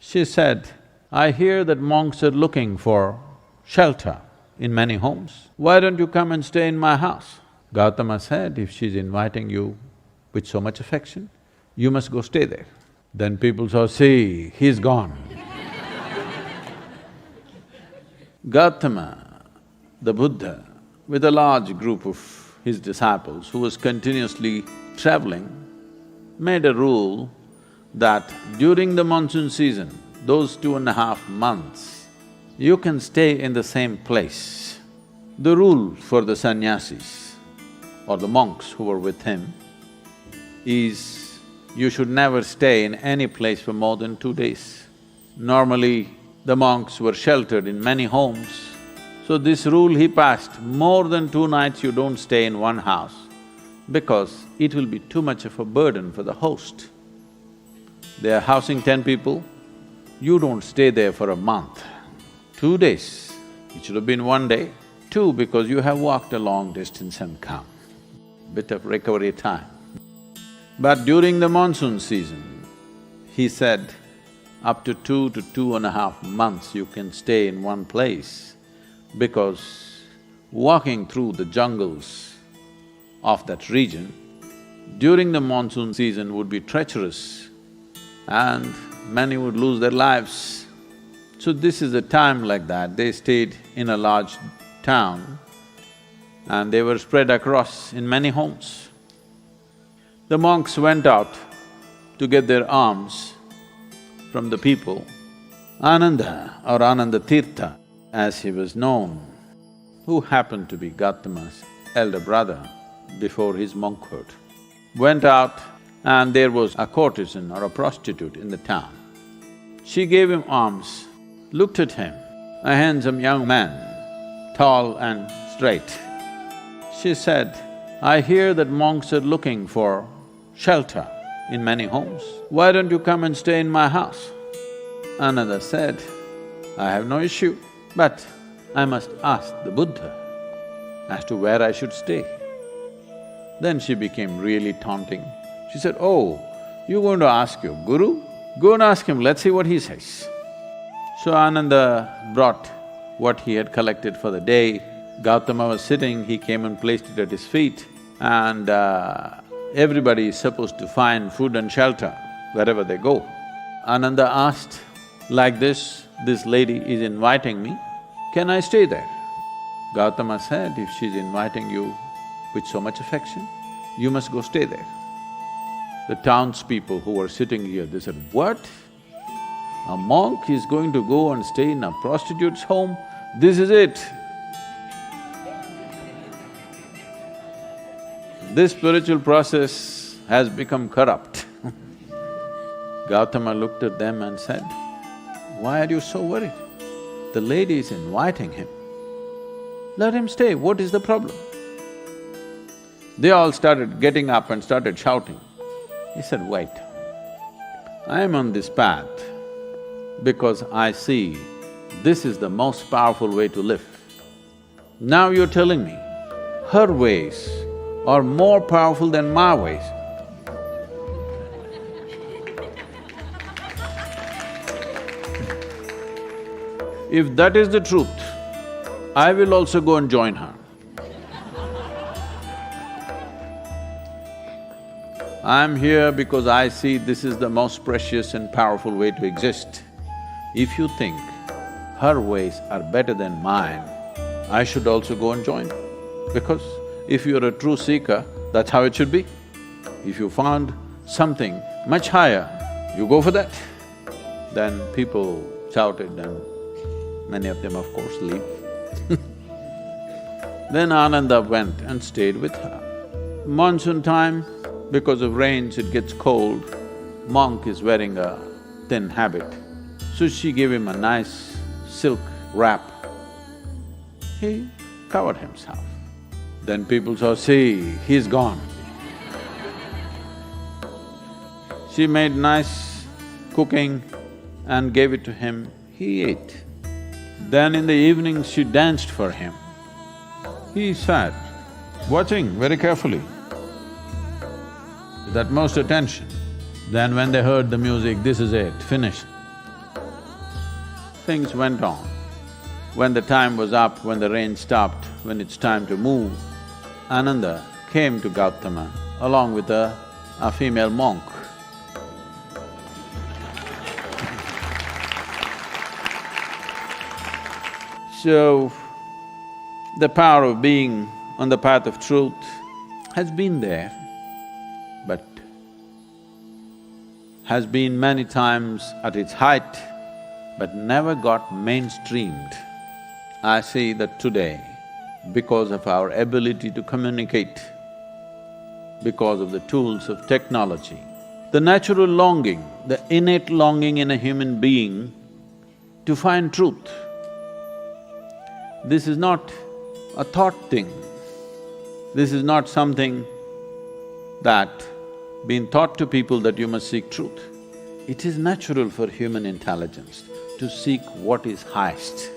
She said, "I hear that monks are looking for shelter in many homes. Why don't you come and stay in my house?" Gautama said, "If she's inviting you with so much affection, you must go stay there." Then people saw, "See, he's gone." Gautama, the Buddha, with a large group of his disciples who was continuously traveling, made a rule that during the monsoon season, those 2.5 months, you can stay in the same place. The rule for the sannyasis or the monks who were with him is you should never stay in any place for more than 2 days. Normally, the monks were sheltered in many homes, so this rule he passed, more than 2 nights you don't stay in one house because it will be too much of a burden for the host. They are housing 10 people, you don't stay there for a month. 2 days, it should have been 1 day. 2, because you have walked a long distance and come, bit of recovery time. But during the monsoon season, he said, up to 2 to 2.5 months you can stay in one place because walking through the jungles of that region during the monsoon season would be treacherous and many would lose their lives. So this is a time like that, they stayed in a large town and they were spread across in many homes. The monks went out to get their alms from the people. Ananda or Ananda Tirtha, as he was known, who happened to be Gautama's elder brother before his monkhood, went out and there was a courtesan or a prostitute in the town. She gave him alms, looked at him, a handsome young man, tall and straight. She said, "I hear that monks are looking for shelter in many homes. Why don't you come and stay in my house?" Another said, "I have no issue, but I must ask the Buddha as to where I should stay." Then she became really taunting. She said, "Oh, you're going to ask your guru? Go and ask him, let's see what he says." So Ananda brought what he had collected for the day. Gautama was sitting, he came and placed it at his feet and everybody is supposed to find food and shelter wherever they go. Ananda asked, "Like this lady is inviting me, can I stay there?" Gautama said, "If she's inviting you with so much affection, you must go stay there." The townspeople who were sitting here, they said, "What? A monk is going to go and stay in a prostitute's home? This is it." This spiritual process has become corrupt. Gautama looked at them and said, "Why are you so worried? The lady is inviting him. Let him stay, what is the problem?" They all started getting up and started shouting. He said, "Wait, I am on this path because I see this is the most powerful way to live. Now you're telling me her ways are more powerful than my ways. If that is the truth, I will also go and join her. I am here because I see this is the most precious and powerful way to exist. If you think her ways are better than mine, I should also go and join her. Because if you're a true seeker, that's how it should be. If you found something much higher, you go for that." Then people shouted and many of them, of course, leave. Then Ananda went and stayed with her. Monsoon time, because of rains it gets cold, monk is wearing a thin habit. So she gave him a nice silk wrap. He covered himself. Then people saw, "See, he's gone." She made nice cooking and gave it to him, he ate. Then in the evening she danced for him. He sat, watching very carefully, with utmost attention. Then when they heard the music, this is it, finished. things went on. When the time was up, when the rain stopped, when it's time to move, Ananda came to Gautama along with a female monk. So, the power of being on the path of truth has been there, but has been many times at its height, but never got mainstreamed. I see that today, because of our ability to communicate, because of the tools of technology, the natural longing, the innate longing in a human being to find truth, this is not a thought thing. This is not something that been taught to people that you must seek truth. It is natural for human intelligence to seek what is highest.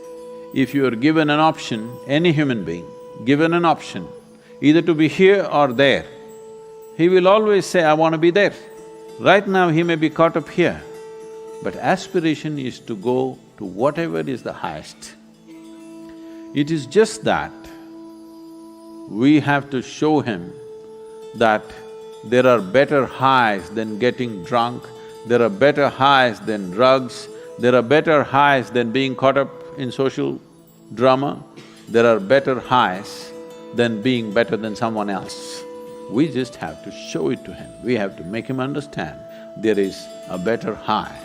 If you are given an option, any human being, given an option, either to be here or there, he will always say, I want to be there. Right now he may be caught up here, but aspiration is to go to whatever is the highest. It is just that we have to show him that there are better highs than getting drunk, there are better highs than drugs, there are better highs than being caught up in social drama, there are better highs than being better than someone else. We just have to show it to him, we have to make him understand there is a better high.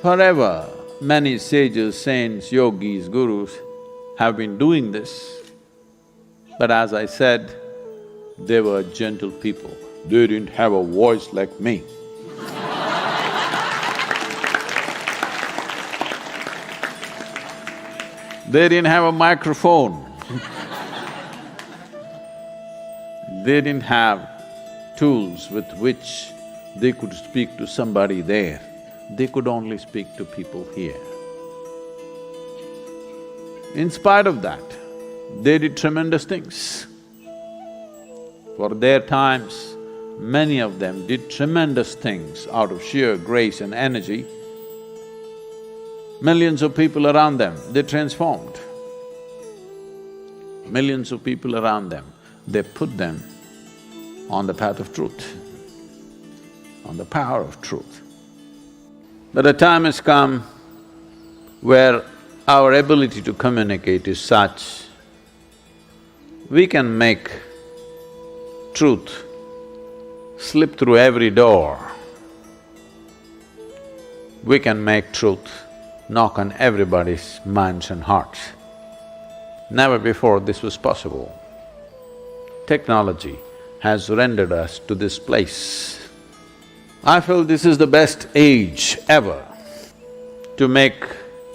Forever, many sages, saints, yogis, gurus have been doing this, but as I said, they were gentle people. They didn't have a voice like me. They didn't have a microphone. They didn't have tools with which they could speak to somebody there. They could only speak to people here. In spite of that, they did tremendous things. For their times, many of them did tremendous things out of sheer grace and energy. Millions of people around them, they transformed. Millions of people around them, they put them on the path of truth, on the power of truth. But a time has come where our ability to communicate is such, we can make truth slip through every door. We can make truth knock on everybody's minds and hearts. Never before this was possible. Technology has rendered us to this place. I feel this is the best age ever to make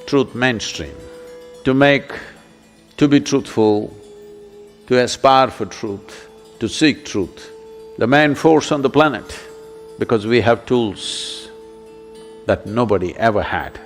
truth mainstream, to be truthful, to aspire for truth, to seek truth, the main force on the planet, because we have tools that nobody ever had.